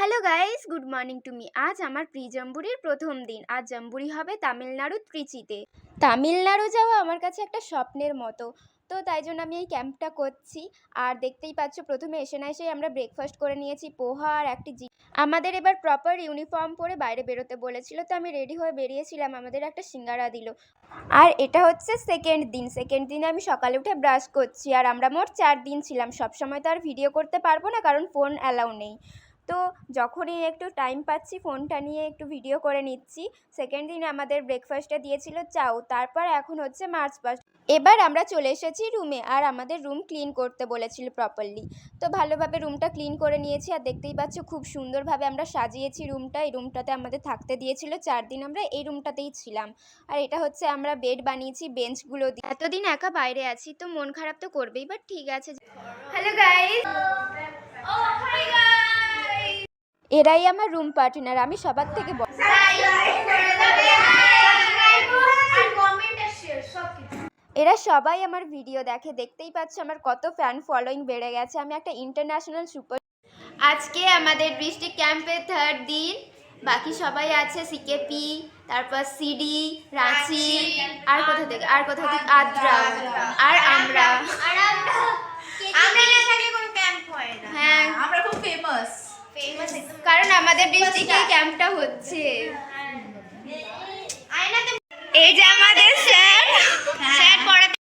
Hello guys, good morning to me. আজ আমার pre জাম্বুরির প্রথম দিন। আজ জাম্বুরি হবে তামিলনাড়ু ত্রিচিতে। তামিলনাড়ু যাওয়া আমার কাছে একটা স্বপ্নের মতো। তো তাই জন্য আমি এই ক্যাম্পটা করছি। আর দেখতেই পাচ্ছ, প্রথমে এসে না এসেই আমরা ব্রেকফাস্ট করে নিয়েছি, পোহা আর একটি আমাদের এবার প্রপার ইউনিফর্ম পরে বাইরে বেরোতে বলেছিল, তো আমি রেডি হয়ে বেরিয়েছিলাম। আমাদের একটা সিঙ্গারা দিল। আর এটা হচ্ছে সেকেন্ড দিনে আমি সকালে উঠে ব্রাশ করছি। আর আমরা মোট 4 দিন ছিলাম। সবসময় তো আর ভিডিও করতে পারবো না, কারণ ফোন অ্যালাউ নেই। তো যখনই একটু টাইম পাচ্ছি ফোনটা নিয়ে একটু ভিডিও করে নিচ্ছি। সেকেন্ড দিন আমাদের ব্রেকফাস্টে দিয়েছিল চাউ। তারপর এখন হচ্ছে মার্চ পাস্ট। এবার আমরা চলে এসেছি রুমে, আর আমাদের রুম ক্লিন করতে বলেছিল প্রপারলি। তো ভালোভাবে রুমটা ক্লিন করে নিয়েছি। আর দেখতেই পাচ্ছ খুব সুন্দরভাবে আমরা সাজিয়েছি রুমটা। এই রুমটাতে আমাদের থাকতে দিয়েছিল 4 দিন। আমরা এই রুমটাতেই ছিলাম। আর এটা হচ্ছে আমরা বেড বানিয়েছি বেঞ্চগুলো দিয়ে। এতদিন একা বাইরে আছি, তো মন খারাপ তো করবেই, বাট ঠিক আছে। হ্যালো গাইস, এরাই আমার রুম পার্টনার। আমি সবার থেকে এরা সবাই আমার ভিডিও দেখে। দেখতেই পাচ্ছ আমার কত ফ্যান ফলোয়িং বেড়ে গেছে। আমি একটা ইন্টারন্যাশনাল সুপার। আজকে আমাদের ডিস্ট্রিক্ট ক্যাম্পের 3rd দিন। বাকি সবাই আছে সিকেপি, তারপর সিডি, রাঁচি, আর কোথা থেকে আদ্রা, আর আমরা হ্যাঁ, আমরা খুব ফেমাস কারণ আমাদের ডিস্ট্রিক্টে ক্যাম্পটা হচ্ছে। এই যে আমাদের স্যার পড়াতে,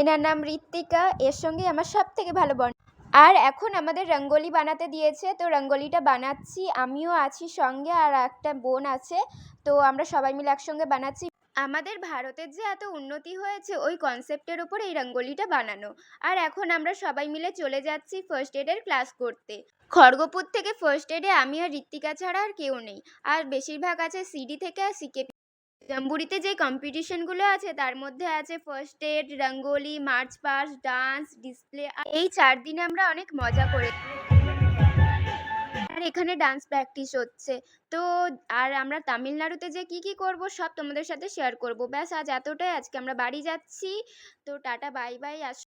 এনার নাম ঋত্বিকা। এর সঙ্গে আমার সব থেকে ভালো বন্ধু। আর এখন আমাদের রঙ্গোলি বানাতে দিয়েছে, তো রঙ্গোলিটা বানাচ্ছি। আমিও আছি সঙ্গে, আর একটা বোন আছে। তো আমরা সবাই মিলে একসঙ্গে বানাচ্ছি। আমাদের ভারতের যে এত উন্নতি হয়েছে ওই কনসেপ্টের উপর এই রঙ্গোলিটা বানানো। আর এখন আমরা সবাই মিলে চলে যাচ্ছি ফার্স্ট এডের ক্লাস করতে। খড়গপুর থেকে ফার্স্ট এডে আমি আর ঋত্বিকা ছাড়া আর কেউ নেই। আর বেশিরভাগ আছে সিডি থেকে আর সিকেপি। জাম্বুরিতে যে কম্পিটিশনগুলো আছে তার মধ্যে আছে first aid, rangoli, March past, dance, display. এই 4 দিনে আমরা অনেক মজা করে। আর এখানে ডান্স প্র্যাকটিস হচ্ছে। তো আর আমরা তামিলনাড়ুতে যে কি করব সব তোমাদের সাথে শেয়ার করব। ব্যাস আজ এতটাই। আজকে আমরা বাড়ি যাচ্ছি। তো টাটা, বাই বাই।